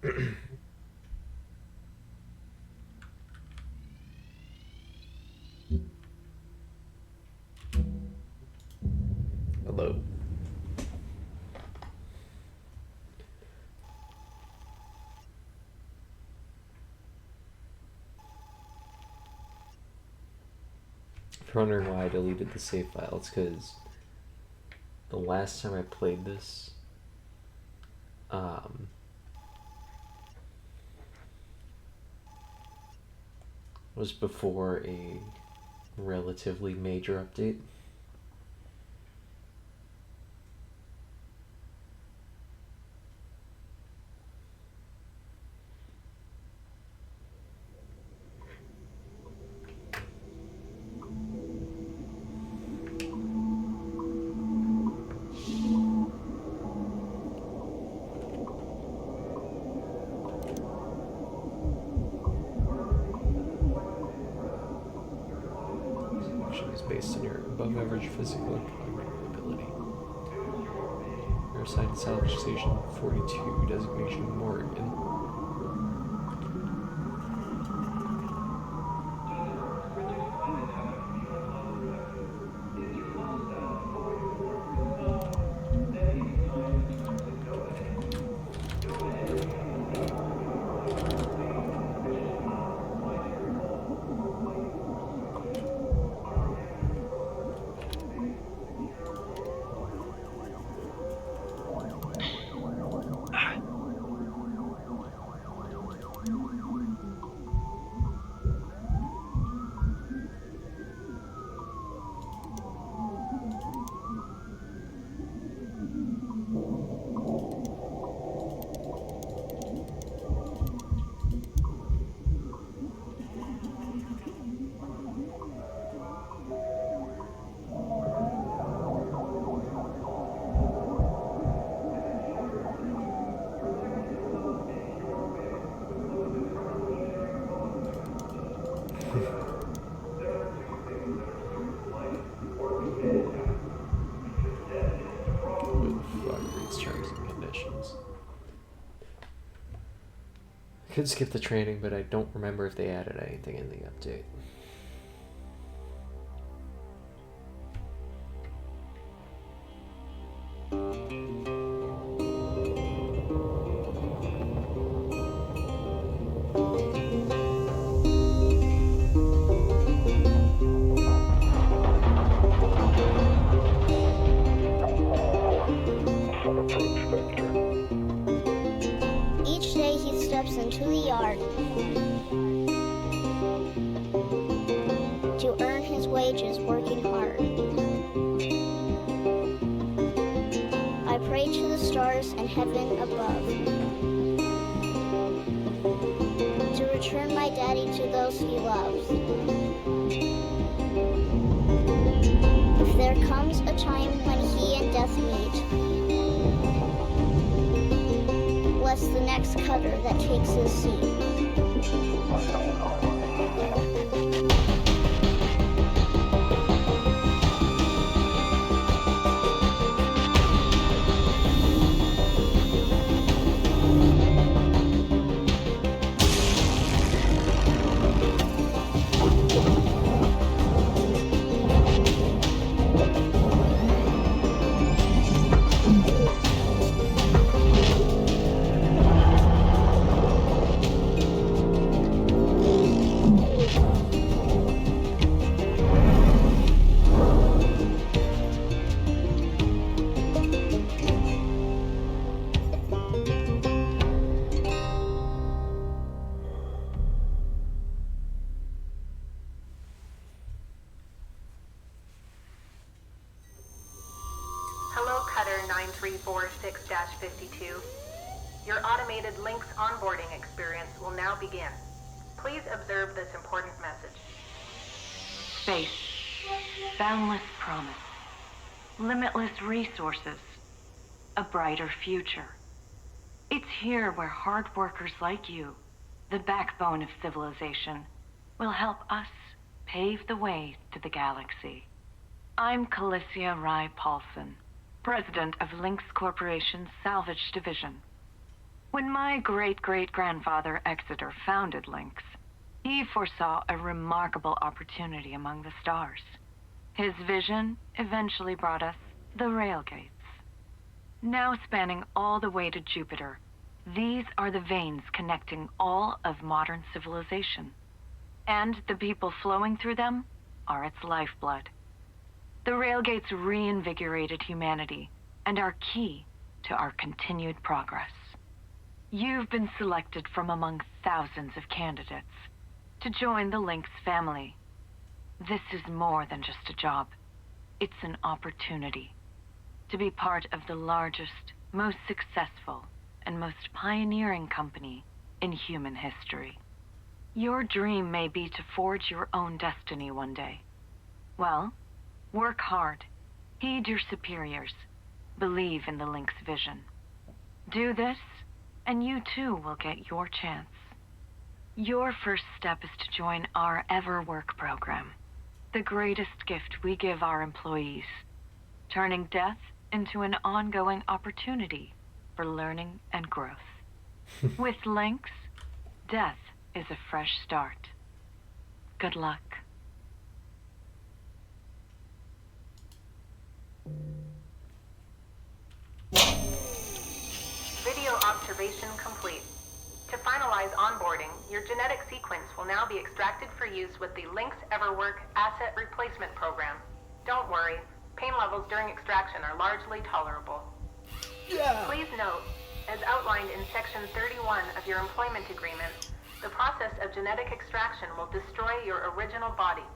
Hello. If you're wondering why I deleted the save file, it's because the last time I played this, was before a relatively major update. Based on your above average physical and cognitive ability. You're assigned to Salvage Station 42, designation Morgan. I could skip the training, but I don't remember if they added anything in the update. Into the yard to earn his wages working hard. I pray to the stars and heaven above to return my daddy to those he loves. If there comes a time when he and death meet, bless the next cutter that takes his seat. Hello, Cutter 9346-52. Your automated Lynx onboarding experience will now begin. Please observe this important message. Space. Boundless promise. Limitless resources. A brighter future. It's here where hard workers like you, the backbone of civilization, will help us pave the way to the galaxy. I'm Calicia Rye Paulson, President of Lynx Corporation's Salvage Division. When my great-great-grandfather Exeter founded Lynx, he foresaw a remarkable opportunity among the stars. His vision eventually brought us the railgates. Now spanning all the way to Jupiter, these are the veins connecting all of modern civilization. And the people flowing through them are its lifeblood. The railgates reinvigorated humanity and are key to our continued progress. You've been selected from among thousands of candidates to join the Lynx family. This is more than just a job. It's an opportunity to be part of the largest, most successful, and most pioneering company in human history. Your dream may be to forge your own destiny one day. Well, work hard, heed your superiors, believe in the Lynx vision. Do this, and you too will get your chance. Your first step is to join our EverWork program, the greatest gift we give our employees, turning death into an ongoing opportunity for learning and growth. With Lynx, death is a fresh start. Good luck. Video observation complete. To finalize onboarding, your genetic sequence will now be extracted for use with the Lynx EverWork Asset Replacement Program. Don't worry, pain levels during extraction are largely tolerable. Yeah. Please note, as outlined in Section 31 of your employment agreement, the process of genetic extraction will destroy your original body.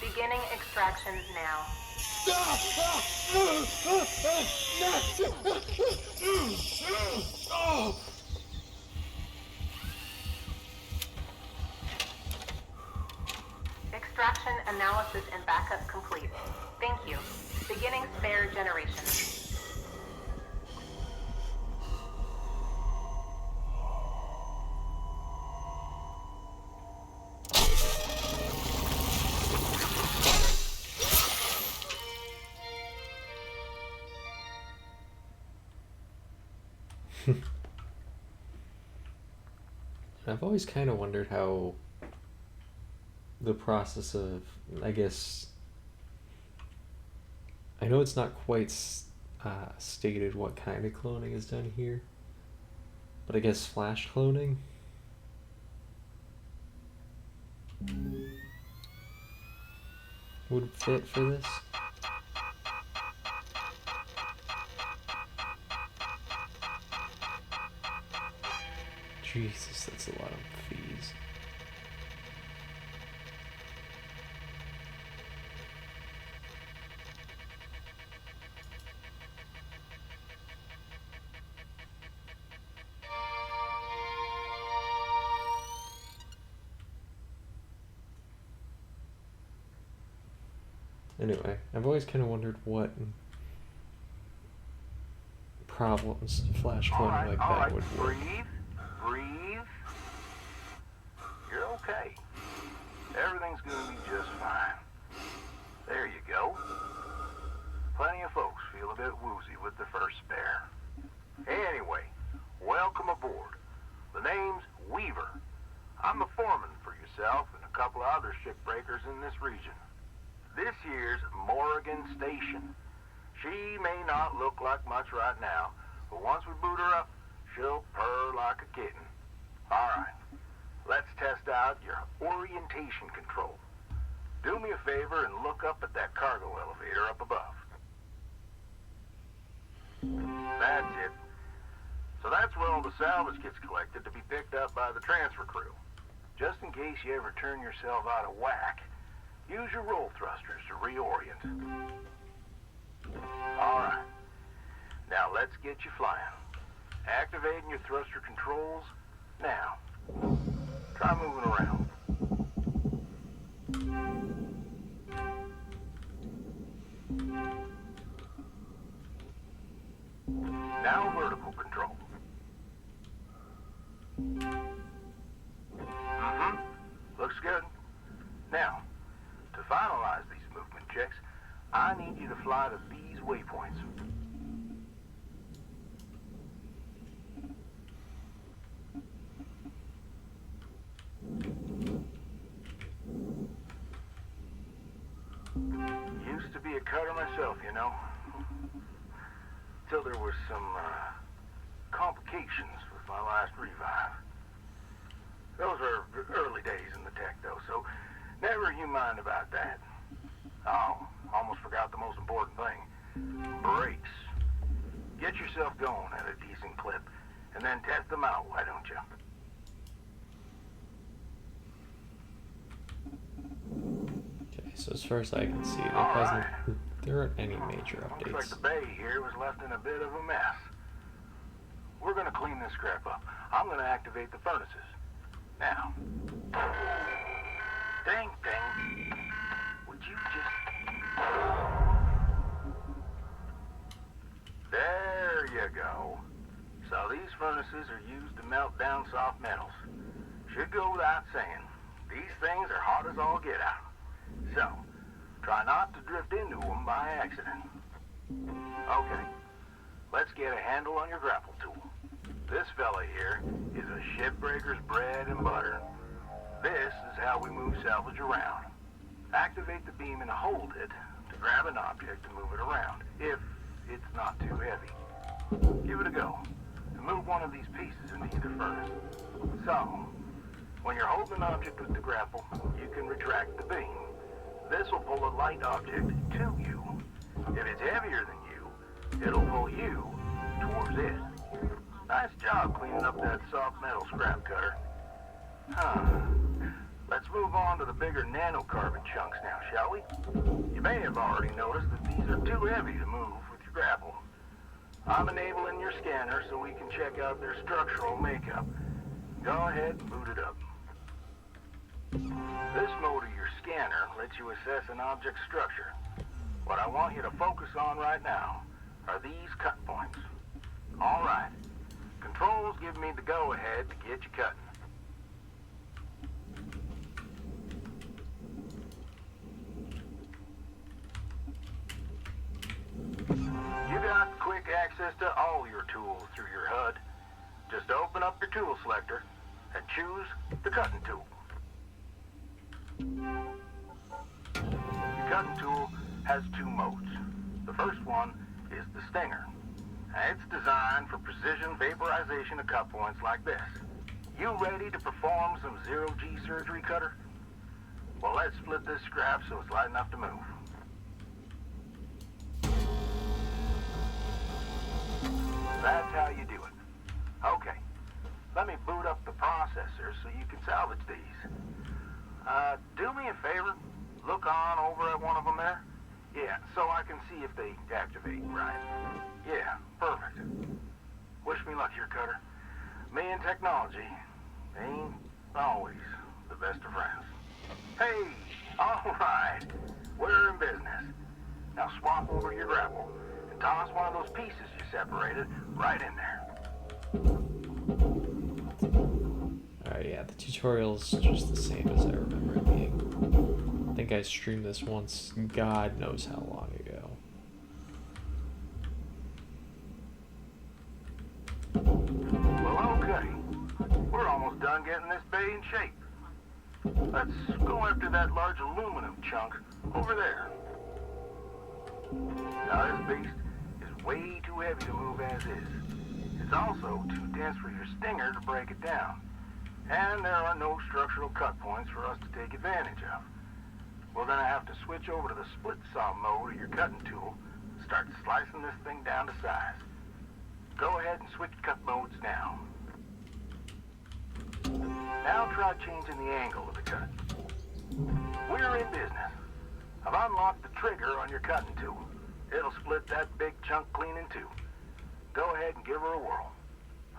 Beginning extraction now. Extraction analysis and backup complete. Thank you. Beginning spare generation. I've always kind of wondered how the process of, I guess, I know it's not quite stated what kind of cloning is done here, but I guess flash cloning would fit for this. Jesus, that's a lot of fees. Anyway, I've always kind of wondered what problems flash cloning like that would work. Breathe. You're okay. Everything's gonna be just fine. There you go. Plenty of folks feel a bit woozy with the first spare. Anyway, welcome aboard. The name's Weaver. I'm the foreman for yourself and a couple of other shipbreakers in this region. This here's Morrigan Station. She may not look like much right now, but once we boot her up, she'll purr like a kitten. All right, let's test out your orientation control. Do me a favor and look up at that cargo elevator up above. That's it. So that's where all the salvage gets collected to be picked up by the transfer crew. Just in case you ever turn yourself out of whack, use your roll thrusters to reorient. All right. Now let's get you flying. Activating your thruster controls now. Try moving around. Now vertical control. Looks good. Now, to finalize these movement checks, I need you to fly to these waypoints. myself, you know. Till there was some, complications with my last revive. Those were early days in the tech, though, so never you mind about that. Oh, almost forgot the most important thing. Brakes. Get yourself going at a decent clip, and then test them out, why don't you? Okay, so as far as I can see, there aren't any major Looks like updates. the bay here was left in a bit of a mess. We're gonna clean this crap up. I'm gonna activate the furnaces. Now. Ding, ding. Would you just... There you go. So these furnaces are used to melt down soft metals. Should go without saying. These things are hot as all get out. So, try not to drift into them by accident. Okay, let's get a handle on your grapple tool. This fella here is a shipbreaker's bread and butter. This is how we move salvage around. Activate the beam and hold it to grab an object and move it around, if it's not too heavy. Give it a go, and move one of these pieces into either furnace. So, when you're holding an object with the grapple, you can retract the beam. This will pull a light object to you. If it's heavier than you, it'll pull you towards it. Nice job cleaning up that soft metal scrap cutter. Let's move on to the bigger nanocarbon chunks now, shall we? You may have already noticed that these are too heavy to move with your grapple. I'm enabling your scanner so we can check out their structural makeup. Go ahead and boot it up. This mode of your scanner lets you assess an object's structure. What I want you to focus on right now are these cut points. All right. Controls give me the go-ahead to get you cutting. You got quick access to all your tools through your HUD. Just open up your tool selector and choose the cutting tool. The cutting tool has two modes. The first one is the stinger. It's designed for precision vaporization of cut points like this. You ready to perform some zero-G surgery, Cutter? Well, let's split this scrap so it's light enough to move. That's how you do it. Okay, let me boot up the processor so you can salvage these. Do me a favor, look on over at one of them there. Yeah, so I can see if they activate right. Yeah, perfect. Wish me luck here, Cutter. Me and technology ain't always the best of friends. Hey, all right, we're in business. Now swap over your grapple and toss one of those pieces you separated right in there. Alright, yeah, the tutorial's just the same as I remember it being. I think I streamed this once, God knows how long ago. Well, okay. We're almost done getting this bay in shape. Let's go after that large aluminum chunk over there. Now, this beast is way too heavy to move as is. It's also too dense for your stinger to break it down. And there are no structural cut points for us to take advantage of. We're gonna have to switch over to the split saw mode of your cutting tool and start slicing this thing down to size. Go ahead and switch cut modes now. Now try changing the angle of the cut. We're in business. I've unlocked the trigger on your cutting tool. It'll split that big chunk clean in two. Go ahead and give her a whirl.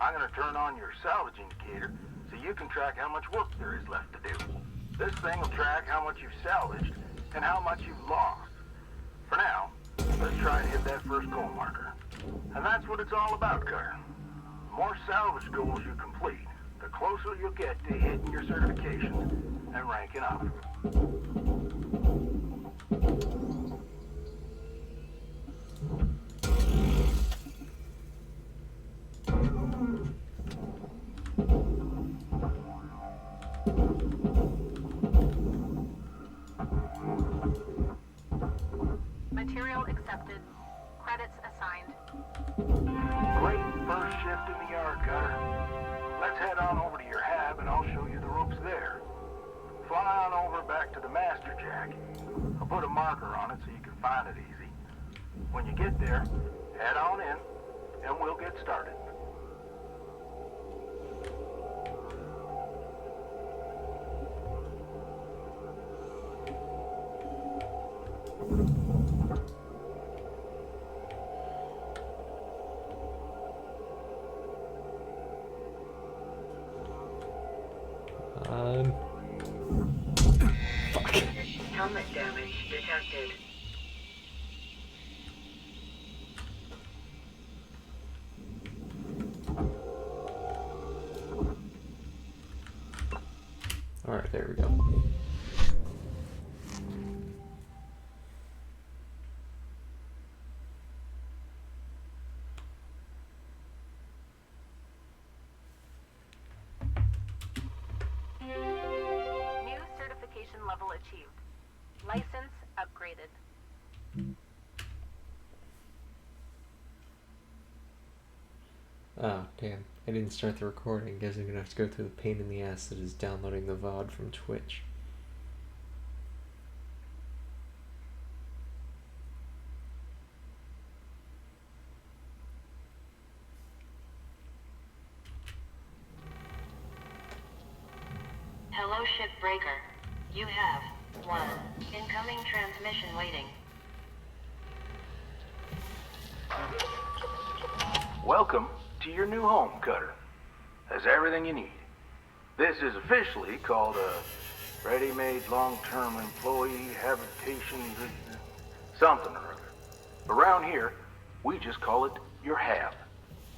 I'm gonna turn on your salvage indicator so you can track how much work there is left to do. This thing will track how much you've salvaged and how much you've lost. For now, let's try and hit that first goal marker. And that's what it's all about, Cutter. The more salvage goals you complete, the closer you'll get to hitting your certifications and ranking up. Material accepted. Credits assigned. Great first shift in the yard, Cutter. Let's head on over to your hab and I'll show you the ropes there. Fly on over back to the master jack. I'll put a marker on it so you can find it easy. When you get there, head on in and we'll get started. Fuck. Helmet damage detected. Alright, there we go. New certification level achieved. License upgraded. Oh, damn. I didn't start the recording. Guess I'm gonna have to go through the pain in the ass that is downloading the VOD from Twitch. Hello, Shipbreaker. You have one incoming transmission waiting. Welcome to your new home, Cutter. Has everything you need. This is officially called a ready-made long-term employee habitation something or other. Around here, we just call it your hab.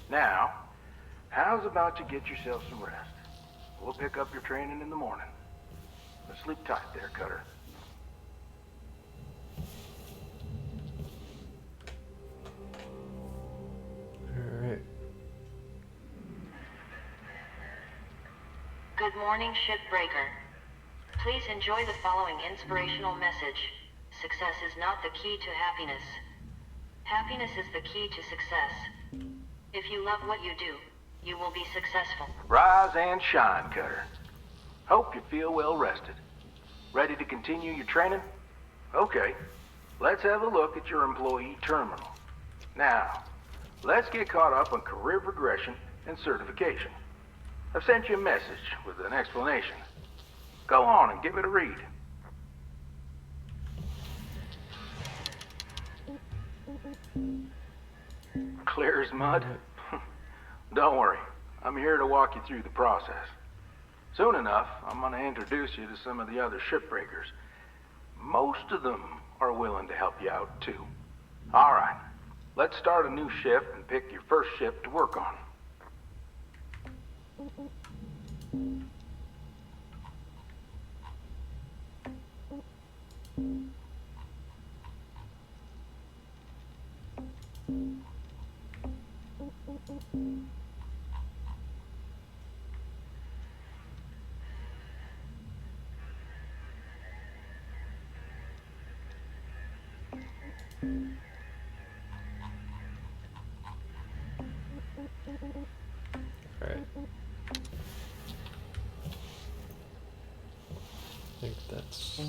Now, how's about you get yourself some rest? We'll pick up your training in the morning. But sleep tight there, Cutter. Alright. Good morning, Shipbreaker. Please enjoy the following inspirational message. Success is not the key to happiness. Happiness is the key to success. If you love what you do, you will be successful. Rise and shine, Cutter. Hope you feel well rested. Ready to continue your training? Okay, let's have a look at your employee terminal. Now, let's get caught up on career progression and certification. I've sent you a message with an explanation. Go on and give it a read. Clear as mud? Don't worry, I'm here to walk you through the process. Soon enough, I'm going to introduce you to some of the other shipbreakers. Most of them are willing to help you out, too. All right, let's start a new shift and pick your first ship to work on. Alright. I think that's...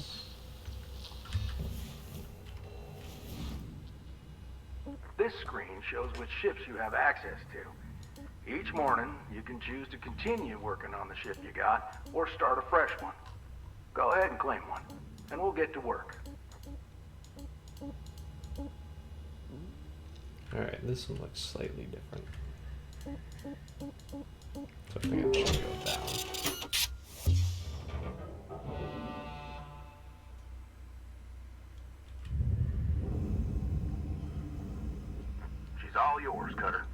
This screen shows which ships you have access to. Each morning, you can choose to continue working on the ship you got, or start a fresh one. Go ahead and claim one, and we'll get to work. Alright, this one looks slightly different. So I think I should go down. She's all yours, Cutter.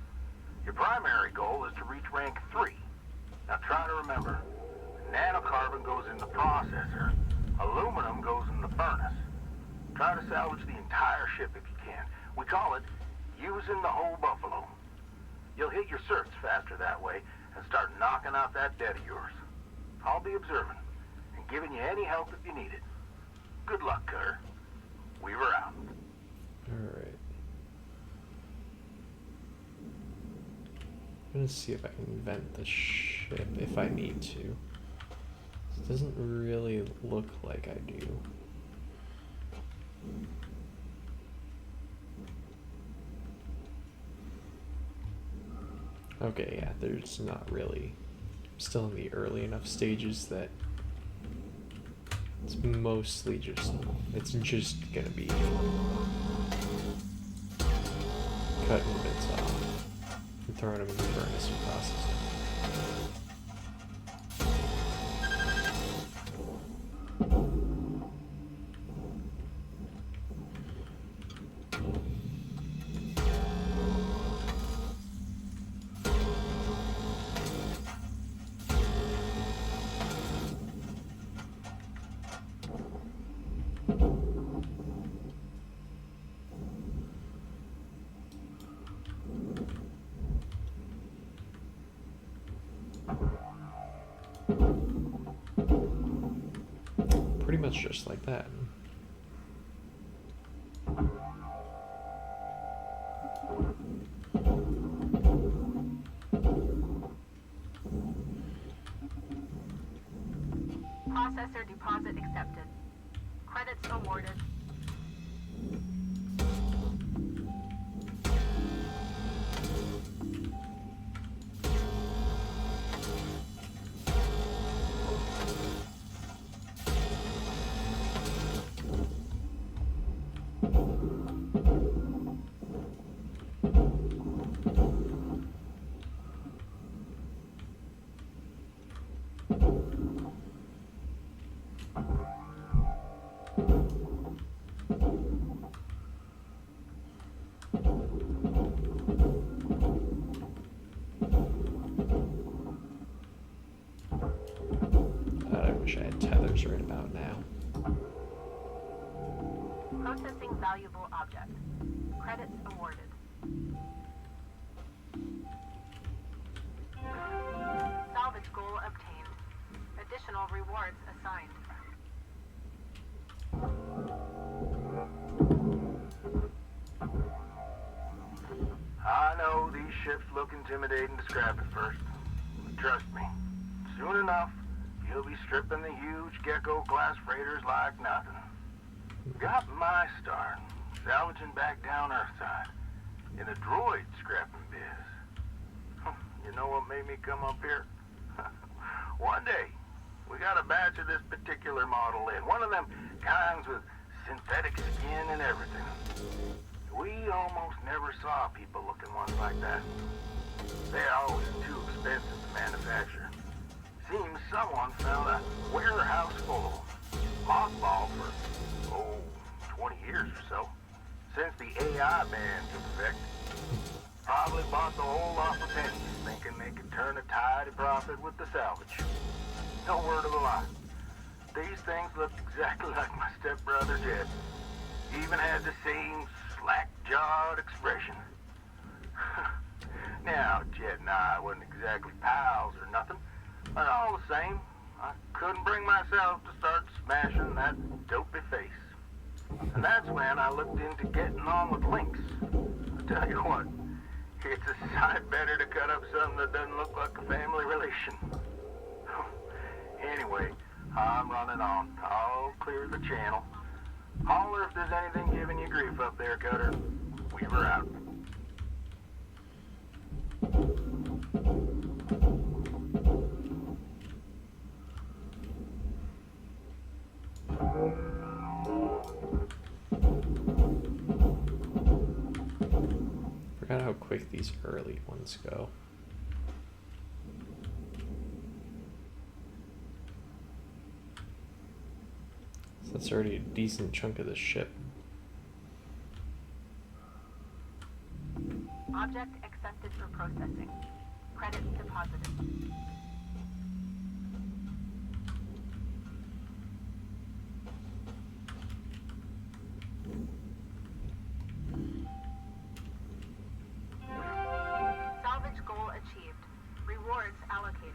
Your primary goal is to reach rank 3. Now try to remember, nanocarbon goes in the processor, aluminum goes in the furnace. Try to salvage the entire ship if you can. We call it using the whole buffalo. You'll hit your certs faster that way and start knocking out that debt of yours. I'll be observing and giving you any help if you need it. Good luck, Cutter. Weaver out. Alright. I'm gonna see if I can vent the ship if I need to. It doesn't really look like I do. Okay, yeah, there's not really. I'm still in the early enough stages that it's mostly just, it's just gonna be cutting bits off and throwing them in the furnace and processing. Pretty much just like that. Processor deposit accepted. Credits awarded. I wish I had tethers right about now. Processing valuable object. Credits awarded. Salvage goal obtained. Additional rewards assigned. I know these ships look intimidating to scrap at first. But trust me, soon enough, you'll be stripping the huge Gecko-class freighters like nothing. Got my start, salvaging back down Earthside, in a droid scrapping biz. You know what made me come up here? One day, we got a batch of this particular model in, one of them kinds with synthetic skin and everything. We almost never saw people looking ones like that. They're always too expensive to manufacture. Seems someone found a warehouse full of them, mothballed for, 20 years or so, since the AI ban took effect. Probably bought the whole lot for pennies, thinking they could turn a tide of profit with the salvage. No word of a lie. These things looked exactly like my stepbrother Jed. Even had the same slack-jawed expression. Now, Jed and I wasn't exactly pals or nothing, but all the same, I couldn't bring myself to start smashing that dopey face. And that's when I looked into getting on with Lynx. I tell you what, it's a sight better to cut up something that doesn't look like a family relation. Anyway, I'm running on. I'll clear the channel. Holler if there's anything giving you grief up there, Cutter. Weaver out. Forgot how quick these early ones go. So that's already a decent chunk of the ship. Object accepted for processing. Credits deposited. Salvage goal achieved. Rewards allocated.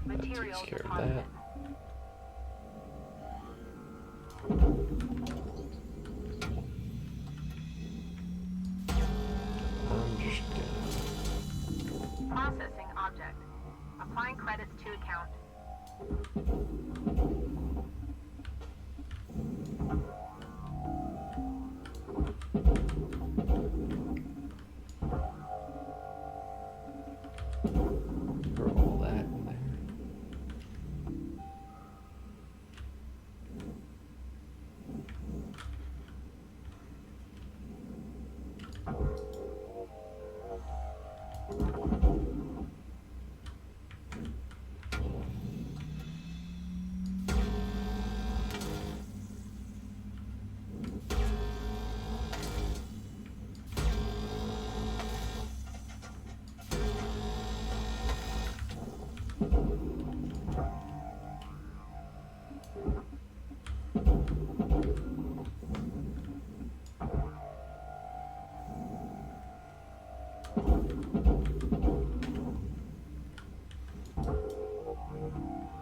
That takes care of that. I'm just gonna... Processing object. Applying credits to account. Throw all that in there.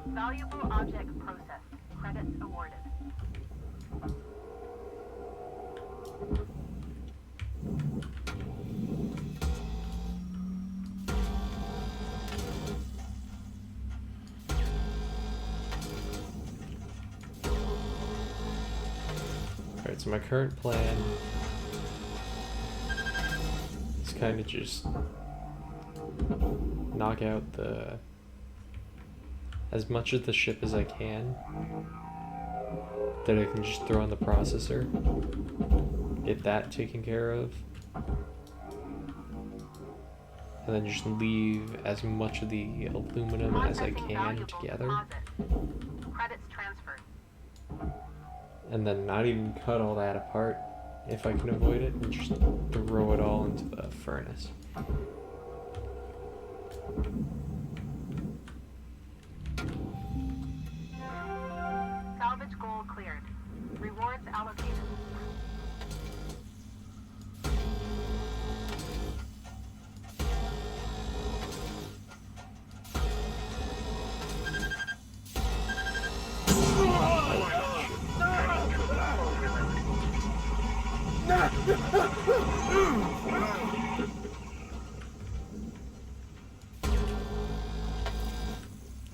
Valuable object processed. Credits awarded. Alright, so my current plan is kind of just knock out as much of the ship as I can that I can just throw on the processor, get that taken care of, and then just leave as much of the aluminum as I can together, Credits transferred. and then not even cut all that apart if I can avoid it, and just throw it all into the furnace. Salvage goal cleared. Rewards allocated.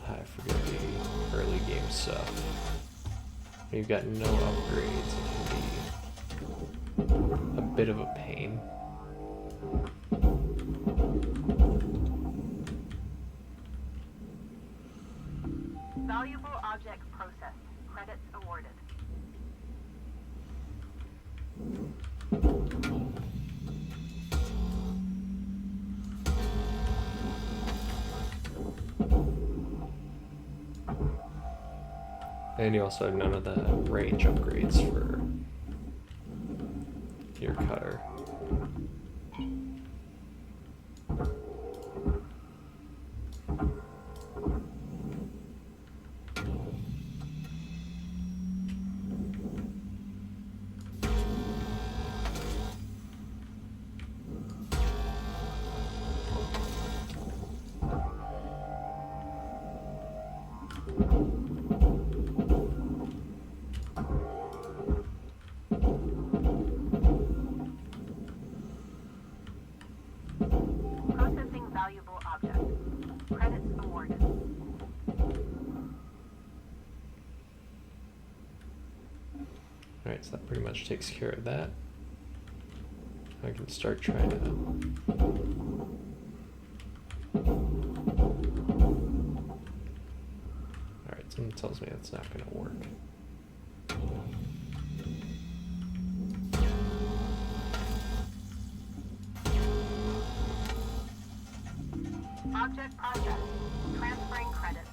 I forget the early game stuff. You've got no upgrades, it can be a bit of a pain. Valuable object processed. Credits awarded. And you also have none of the range upgrades for your cutter. Processing valuable object. Credits awarded. Alright, so that pretty much takes care of that. I can start trying to... Alright, something tells me that's not going to work. Object processed. Transferring credits.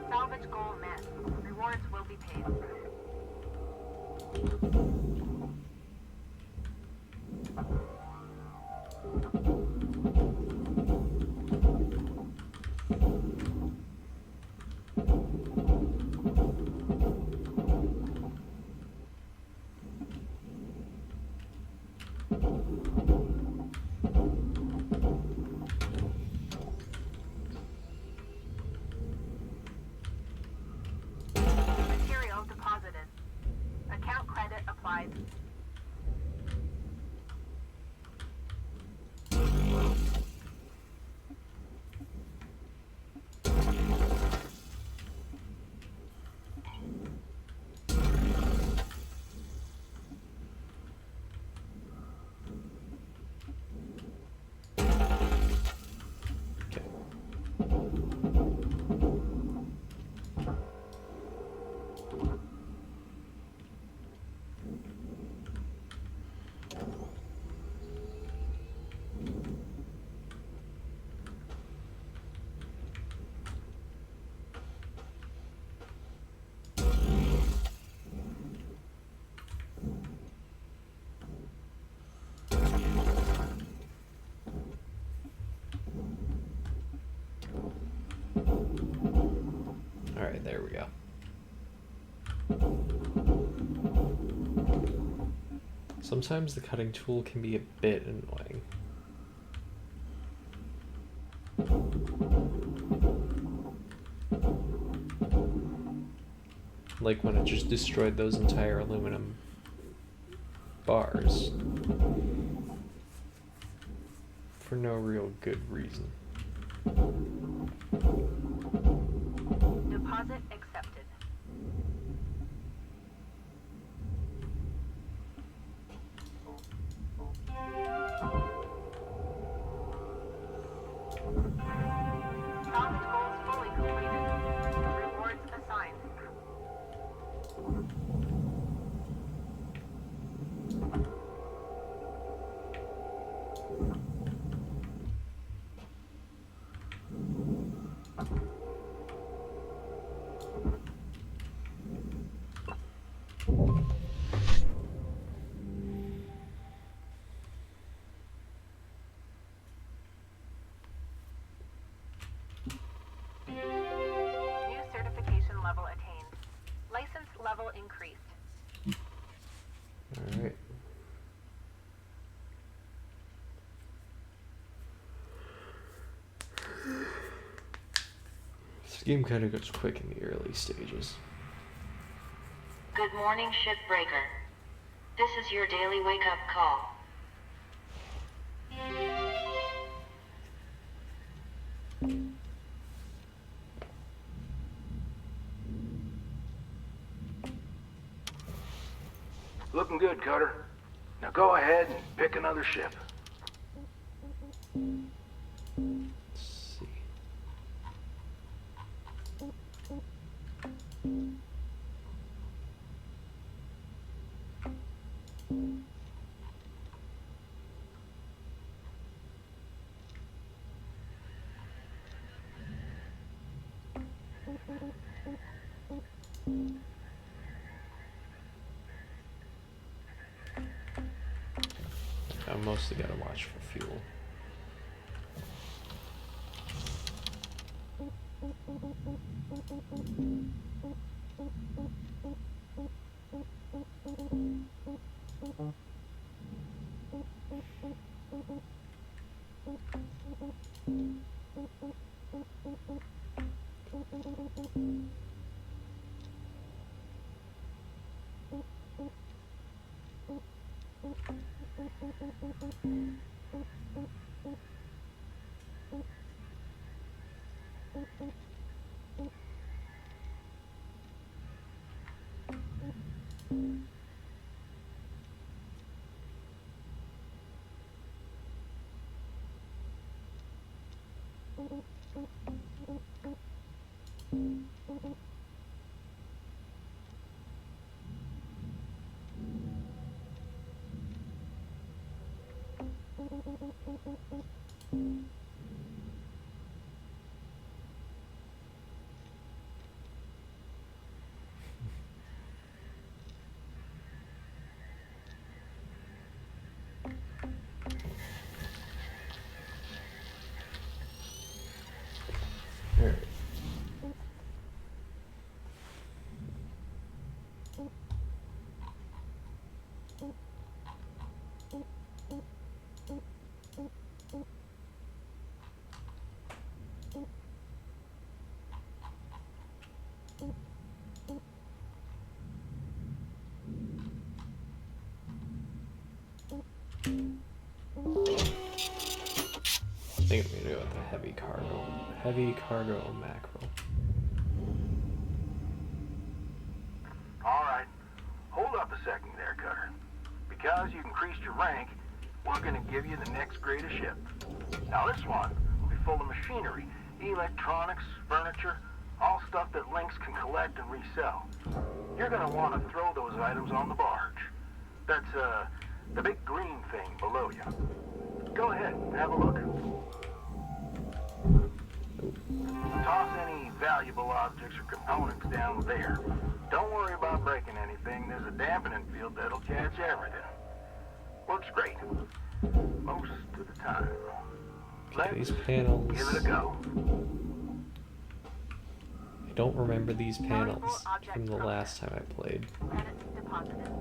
Salvage goal met. Rewards will be paid. Material deposited. Account credit applied. Alright, there we go. Sometimes the cutting tool can be a bit annoying. Like when it just destroyed those entire aluminum bars. For no real good reason. Deposit accepted. Soft goals fully completed. Rewards assigned. New certification level attained. License level increased. Alright. This game kind of goes quick in the early stages. Good morning, Shipbreaker. This is your daily wake-up call. Looking good, Cutter. Now go ahead and pick another ship. Let's see. I mostly gotta watch for fuel. think I'm gonna go with the heavy cargo mackerel. Alright, hold up a second there, Cutter. Because you've increased your rank, we're gonna give you the next greatest ship. Now this one will be full of machinery, electronics, furniture, all stuff that Lynx can collect and resell. You're gonna want to throw those items on the barge. That's, the big green thing below you. Go ahead, have a look. Toss any valuable objects or components down there. Don't worry about breaking anything. There's a dampening field that'll catch everything. Works great. Most of the time. Okay, these panels. Give it a go. I don't remember these panels from the last time I played. Credits deposited.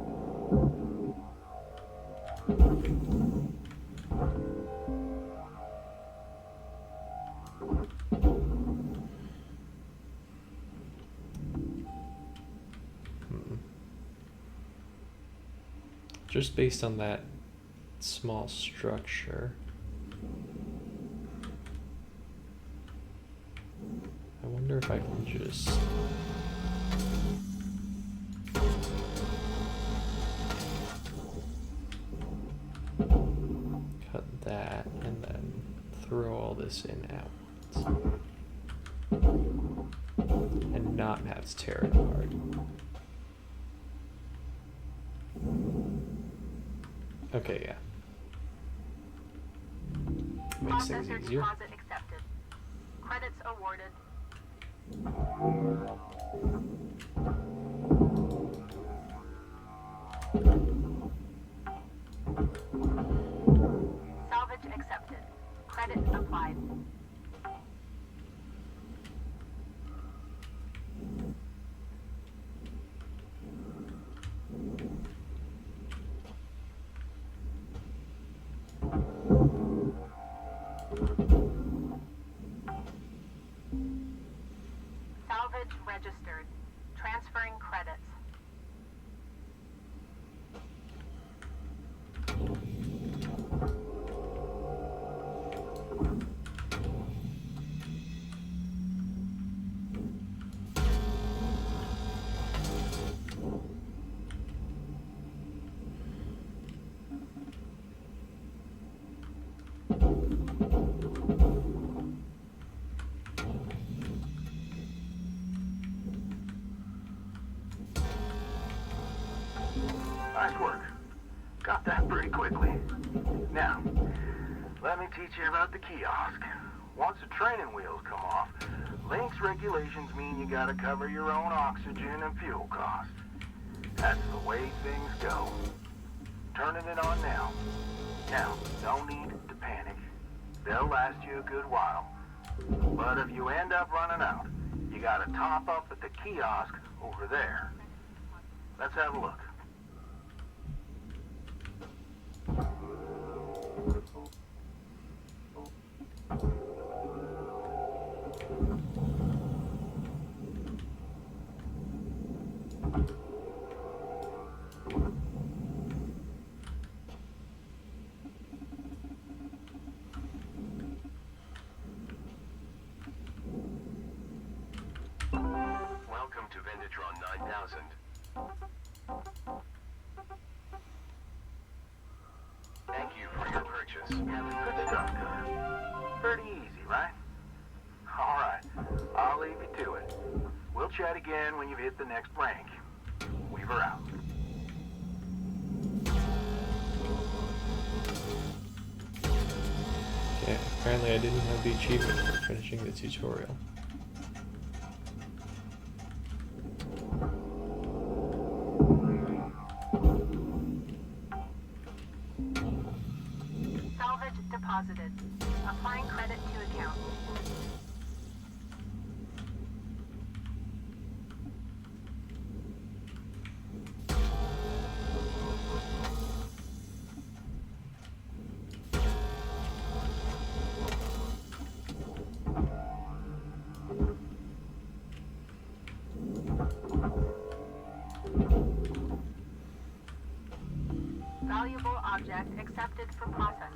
Just based on that small structure, I wonder if I can just cut that and then throw all this in at once and not have to tear it apart. Okay, yeah. Makes things Processor easier. deposit accepted. Credits awarded. Salvage accepted. Credits applied. Salvage registered. Transferring credits. Nice work. Got that pretty quickly. Now, let me teach you about the kiosk. Once the training wheels come off, Lynx regulations mean you gotta cover your own oxygen and fuel costs. That's the way things go. Turning it on now. Now, no need to panic. They'll last you a good while. But if you end up running out, you gotta top up at the kiosk over there. Let's have a look. Welcome to Venditron 9000. Thank you for your purchase. Good stuff, Cutter. Pretty easy, right? All right, I'll leave you to it. We'll chat again when you've hit the next rank. Weaver out. Okay, apparently I didn't have the achievement for finishing the tutorial. Salvage deposited. Applying credit to account. Valuable object accepted for processing.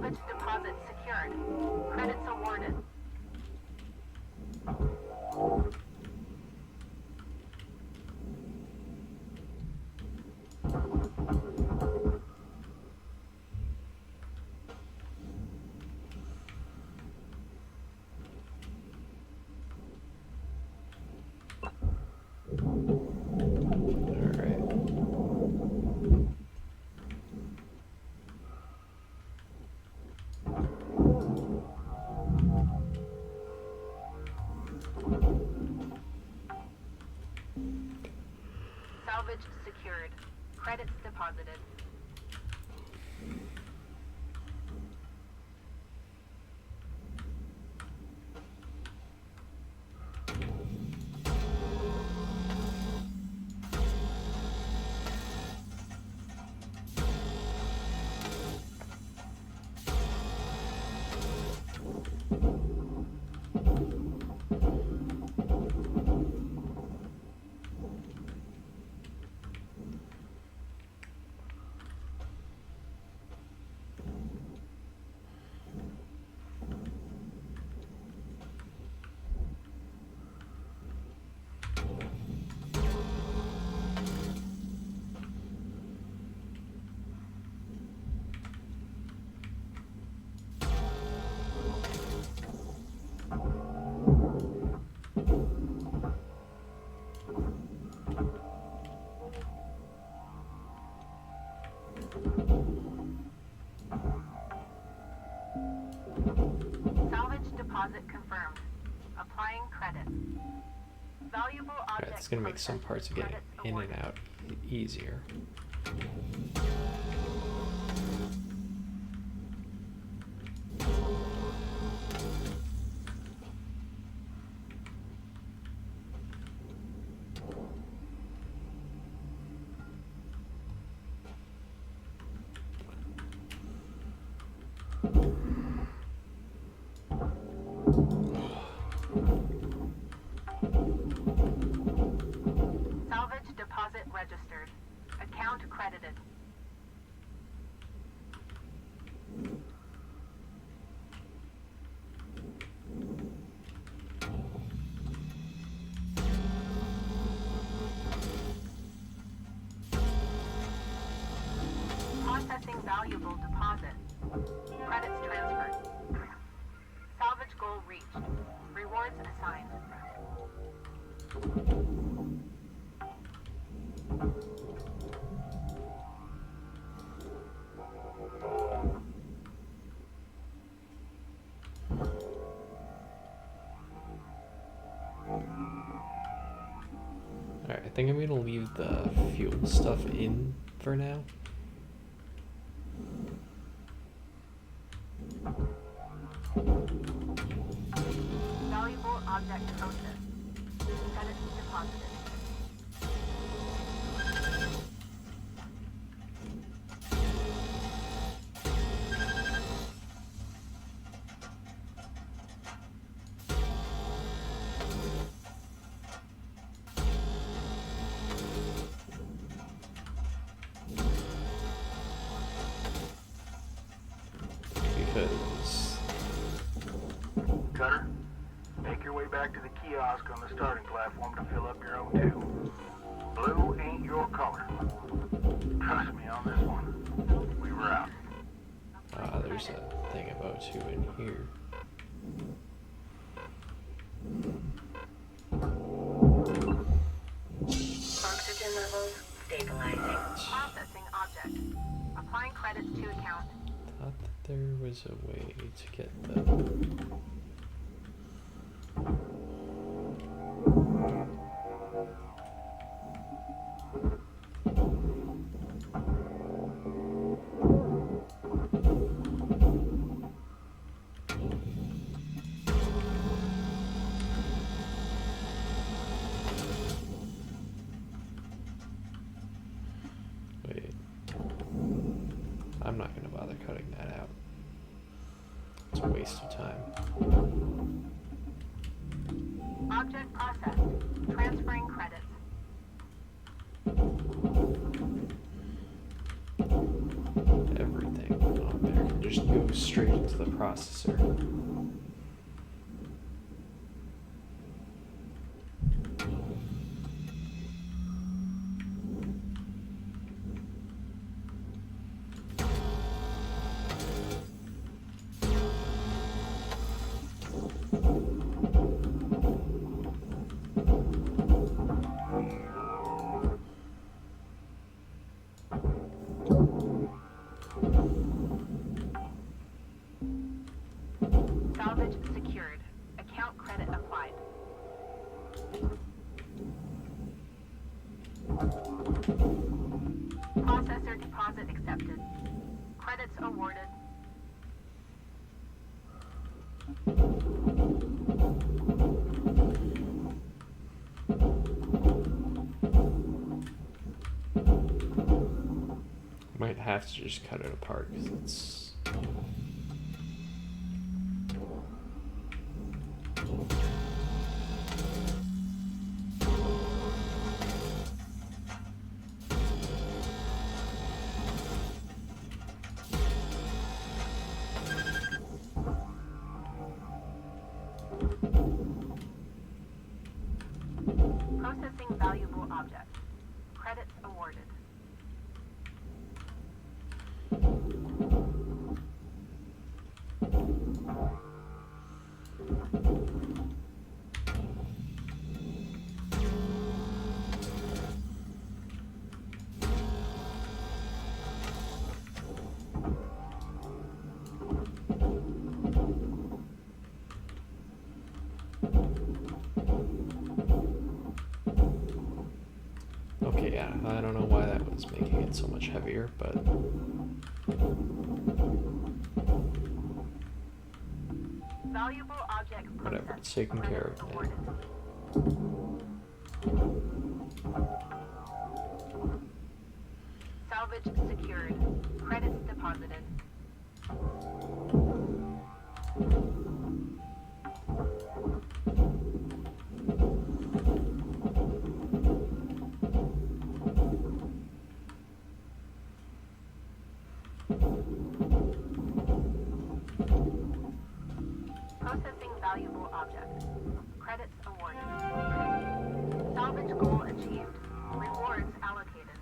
Salvage deposit secured. Credits awarded. Salvage secured. Credits deposited. Salvage deposit confirmed. Applying credit. Valuable Alright, object. it's gonna make some parts of getting Credits in and awarded. out easier. Salvage deposit registered. Account credited. Processing valuable deposit. Credits transferred. Salvage goal reached. Rewards assigned. Alright, I think I'm gonna leave the fuel stuff in for now. Valuable object processed. Credits deposited. Because Cutter, make your way back to the kiosk on the starting platform to fill up your own too. Blue ain't your color. Trust me on this one. We were out. there's a thing about two in here. Oxygen levels stabilizing. Processing object. Applying credits to account. Thought that there was a way to get the... Wait. I'm not going to bother cutting that out. It's a waste of time. Object processed. Transferring credits. Everything on there can just just go straight into the processor. Salvage secured. Account credit applied. Processor deposit accepted. Credits awarded. Might have to just cut it apart because it's. Processing valuable objects. Credits awarded. Okay, yeah, I don't know why that was making it so much heavier, but Valuable object whatever, processed. it's taken care of now. Awarded. Salvage secured. Credits deposited. Processing valuable objects. Credits awarded. Salvage goal achieved. Rewards allocated.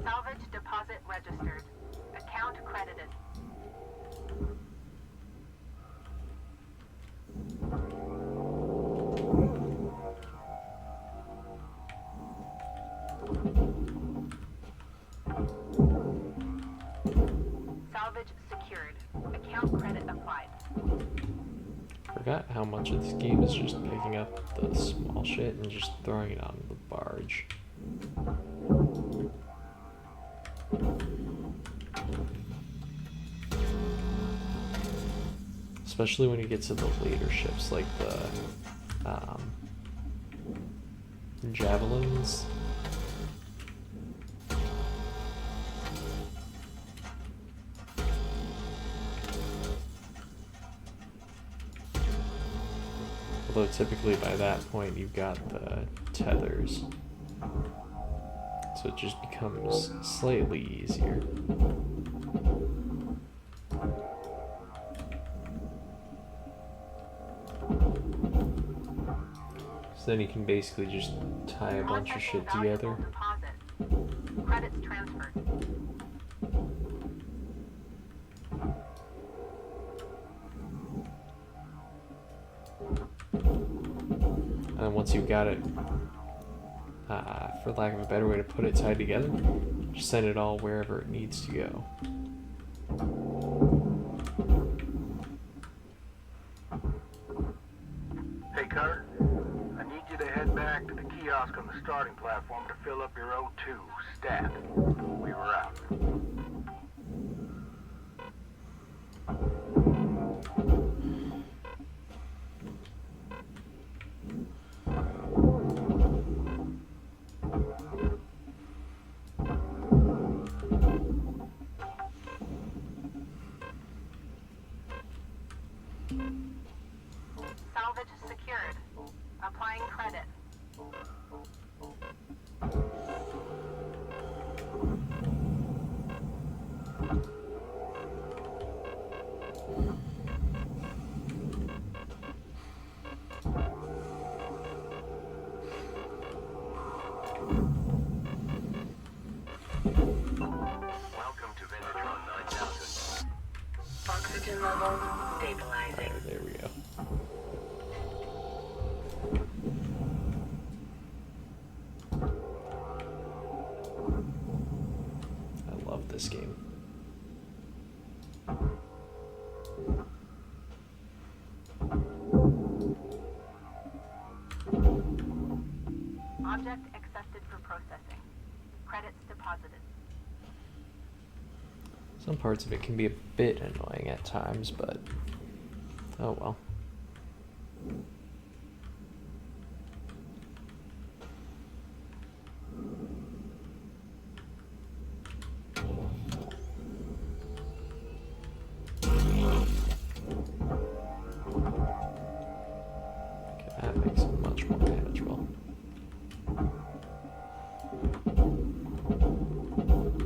Salvage deposit registered. Account credited. Salvage secured. Account credit applied. Forgot how much of this game is just picking up the small shit and just throwing it onto the barge. Especially when you get to the later ships like the javelins. Although typically by that point you've got the tethers. So it just becomes slightly easier. So then you can basically just tie a bunch of shit together. Deposit. Credits transferred. And once you've got it, for lack of a better way to put it, tied together, just send it all wherever it needs to go. Hey, Carter. I need you to head back to the kiosk on the starting platform to fill up your O2 stat. We were out. Salvage secured. Applying credit. levels stabilizing. Alright, there we go. I love this game. Object accepted for processing. Credits deposited. Some parts of it can be a bit annoying at times, but oh well. Okay, that makes it much more manageable.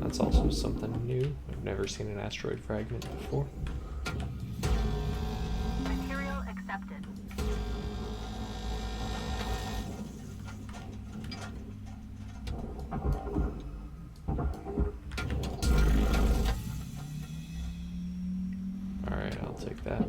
That's also something new. I've never seen an asteroid fragment before. Material accepted. Alright, I'll take that.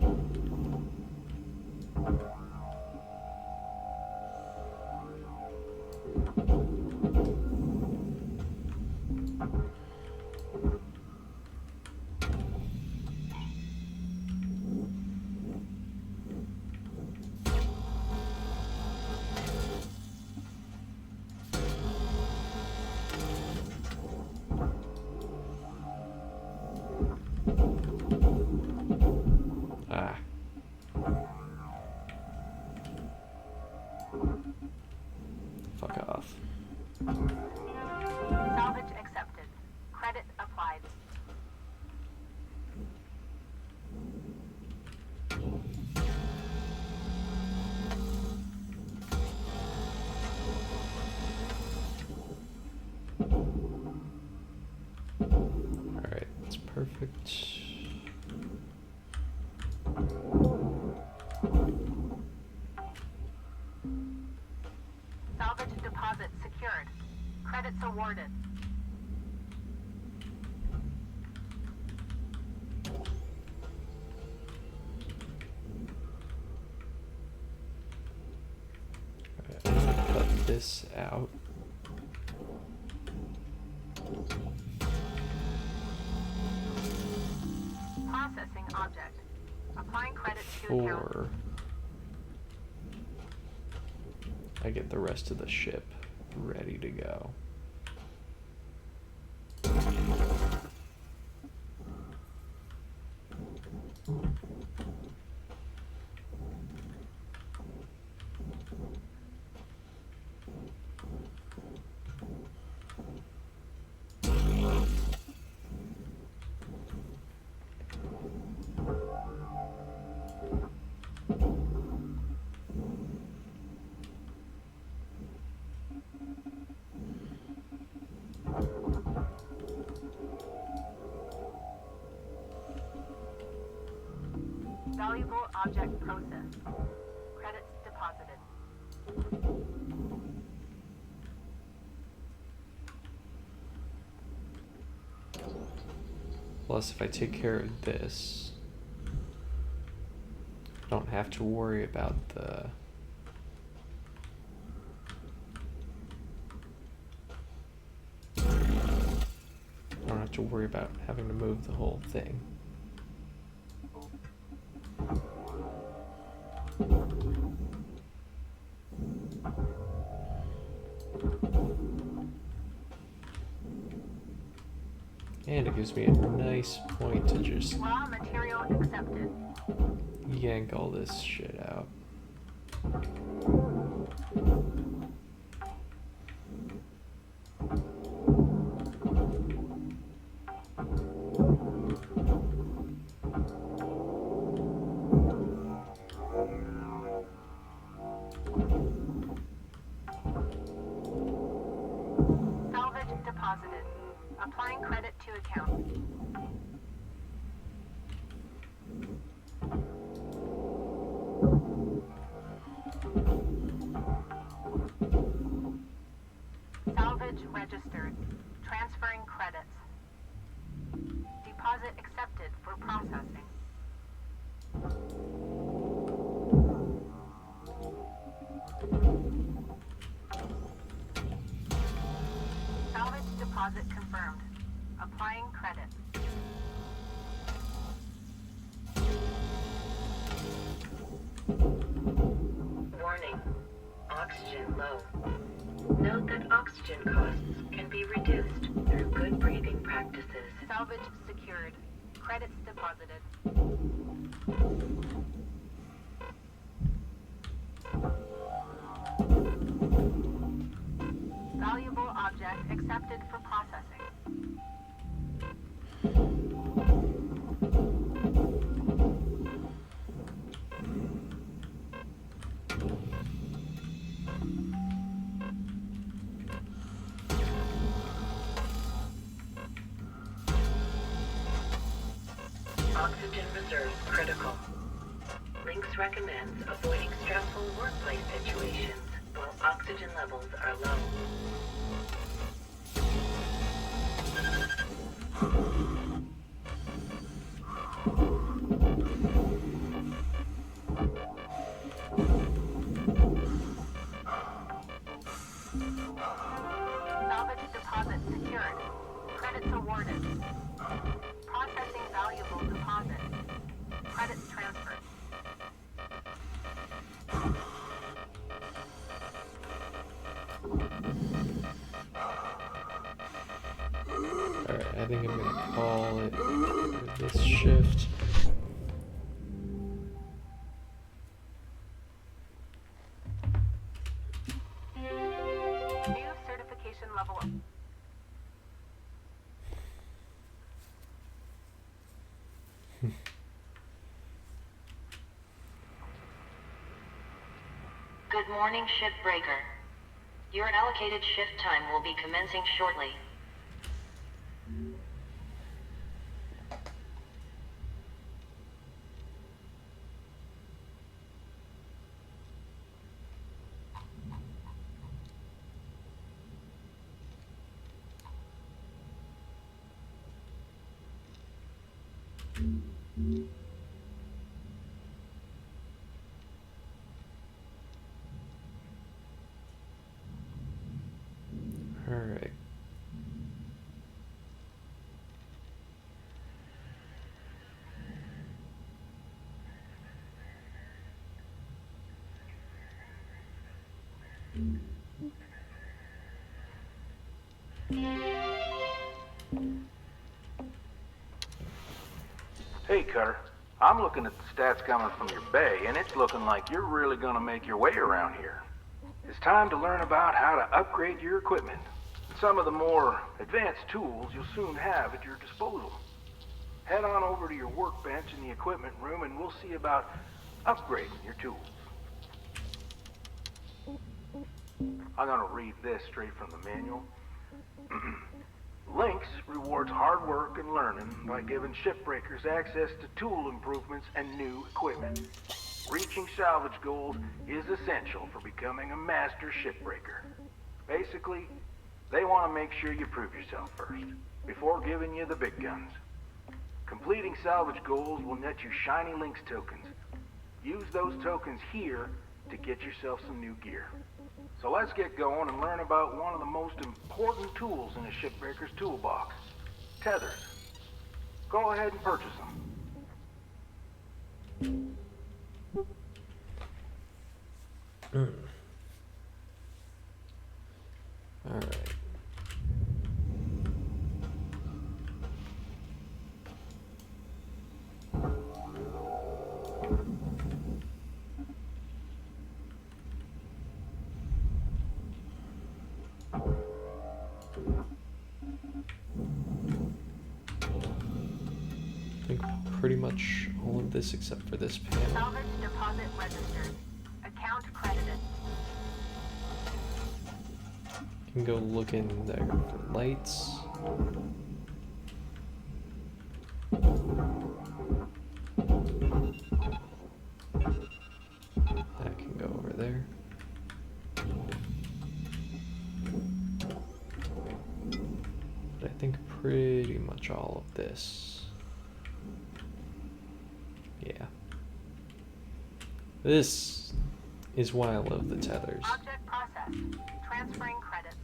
Ah. Fuck off. Salvage accepted. Credit applied. Alright, that's perfect. Salvage deposit secured. Credits awarded. Alright, I'm gonna cut this out. Processing object. Applying credits to account. Before I get the rest of the ship ready to go. Valuable object processed. Credits deposited. Plus, if I take care of this, I don't have to worry about the I don't have to worry about having to move the whole thing. And it gives me a nice point to just Raw material accepted. yank all this shit out. Salvage deposited. Applying credit to account. Salvage registered. Transferring credits. Deposit accepted for processing. Salvage deposit confirmed. Applying credit. Warning. Oxygen low. Note that oxygen costs can be reduced through good breathing practices. Salvage secured. Credits deposited. Valuable object accepted for processing. Oxygen reserves critical. Lynx recommends avoiding stressful workplace situations while oxygen levels are low. Salvage deposit secured. Credits awarded. Processing valuable deposit. Credits transferred. Alright, I think I'm gonna call it for this shift. New certification level. Good morning, Shipbreaker. Your allocated shift time will be commencing shortly. Alright. Hey, Cutter. I'm looking at the stats coming from your bay, and it's looking like you're really gonna make your way around here. It's time to learn about how to upgrade your equipment. Some of the more advanced tools you'll soon have at your disposal. Head on over to your workbench in the equipment room and we'll see about upgrading your tools. I'm gonna read this straight from the manual. Lynx rewards hard work and learning by giving shipbreakers access to tool improvements and new equipment. Reaching salvage goals is essential for becoming a master shipbreaker. Basically, they want to make sure you prove yourself first, before giving you the big guns. Completing salvage goals will net you shiny Lynx tokens. Use those tokens here to get yourself some new gear. So let's get going and learn about one of the most important tools in a shipbreaker's toolbox, tethers. Go ahead and purchase them. Alright. I think pretty much all of this except for this panel. Salvage deposit registered. Account credited. Can go look in there for lights. That can go over there. But I think pretty much all of this. Yeah. This is why I love the tethers. Object processed. Transferring credits.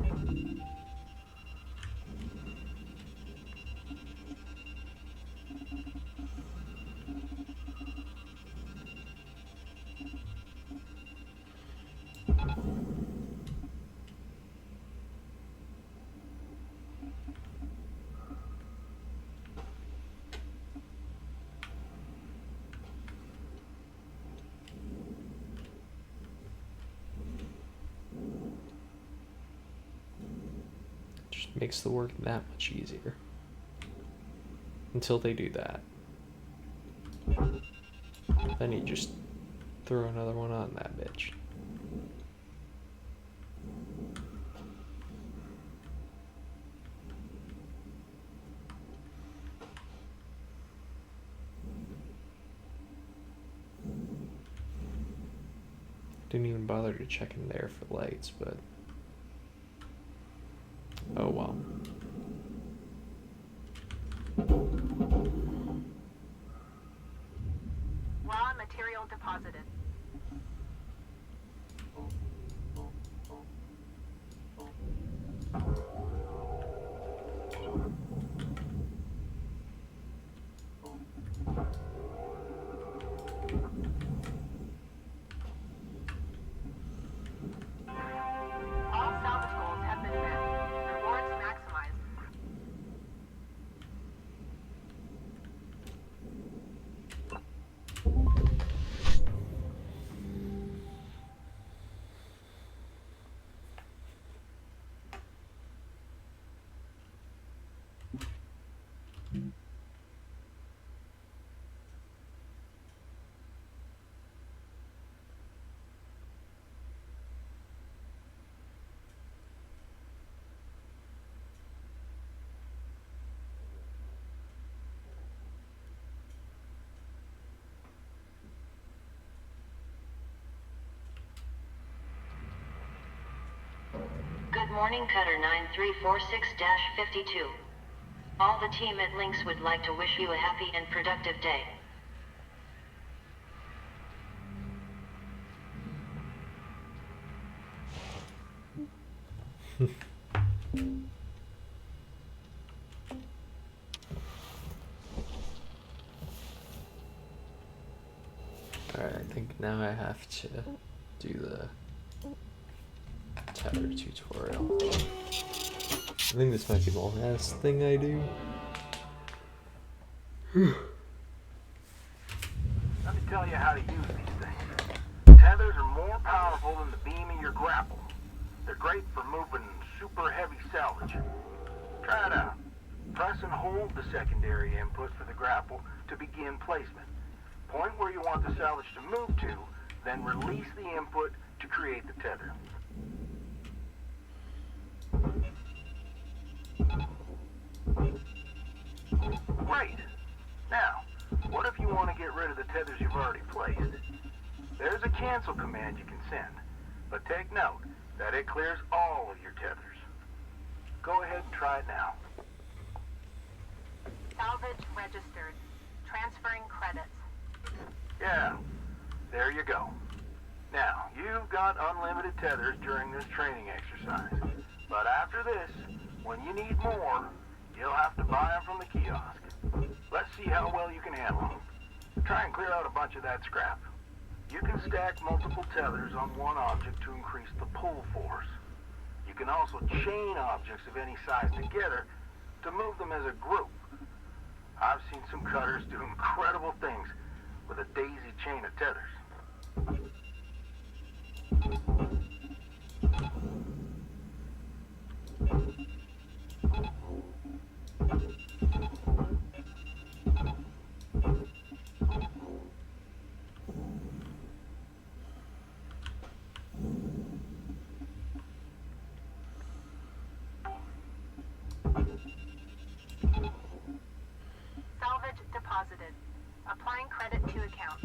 Just makes the work that much easier. Until they do that. Then you just throw another one on that bitch. Didn't even bother to check in there for lights, but oh well. Raw material deposited. All salvage goals have been met. Rewards maximized. Good morning, Cutter 9346-52. All the team at Lynx would like to wish you a happy and productive day. Alright, I think now I have to do the tether tutorial. I think this might be the last thing I do. Let me tell you how to use these things. Tethers are more powerful than the beam of your grapple. They're great for moving super heavy salvage. Try it out. Press and hold the secondary input for the grapple to begin placement. Point where you want the salvage to move to, then release the input to create the tether. Great. Now, what if you want to get rid of the tethers you've already placed? There's a cancel command you can send, but take note that it clears all of your tethers. Go ahead and try it now. Salvage registered. Transferring credits. Yeah, there you go. Now, you've got unlimited tethers during this training exercise. But after this, when you need more, you'll have to buy them from the kiosk. Let's see how well you can handle them. Try and clear out a bunch of that scrap. You can stack multiple tethers on one object to increase the pull force. You can also chain objects of any size together to move them as a group. I've seen some cutters do incredible things with a daisy chain of tethers. Salvage deposited. Applying credit to account.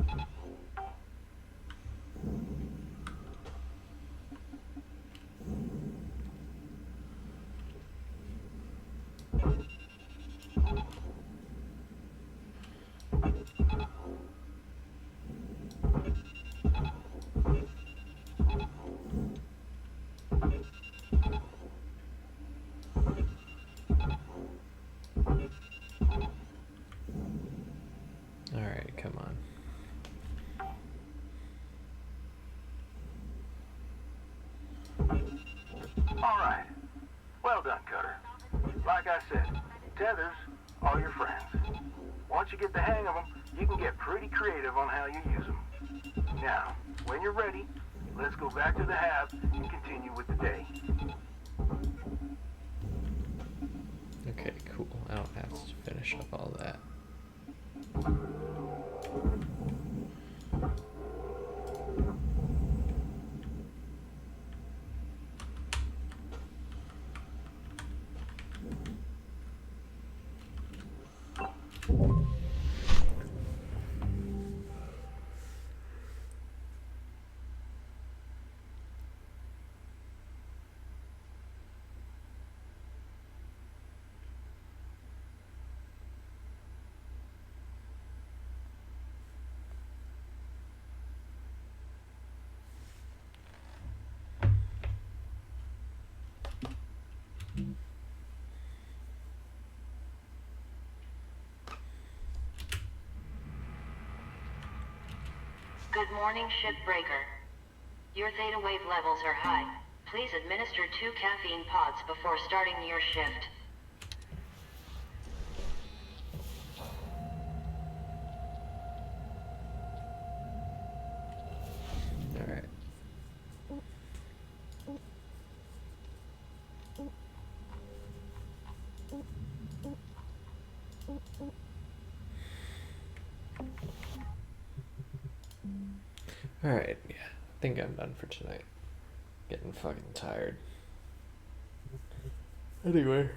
All right. Well done, Cutter. Like I said, tethers are your friends. Once you get the hang of them, you can get pretty creative on how you use them. Now, when you're ready, let's go back to the hab and continue with the day. Okay, cool. I don't have to finish up all that. Good morning, Shipbreaker. Your theta wave levels are high. Please administer 2 caffeine pods before starting your shift. Alright. Alright, yeah. I think I'm done for tonight. Getting fucking tired. Anyway.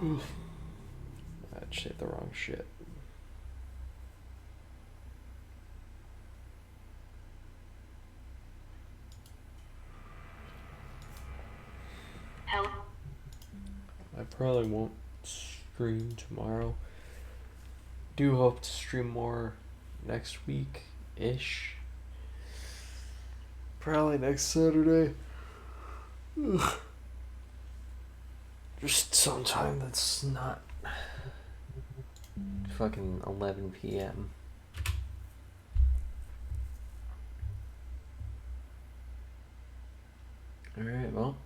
I said the wrong shit. Help. I probably won't stream tomorrow. Do hope to stream more next week-ish. Probably next Saturday. Ugh. Just sometime that's not fucking 11 p.m. Alright, well.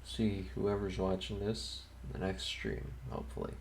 See whoever's watching this in the next stream, hopefully.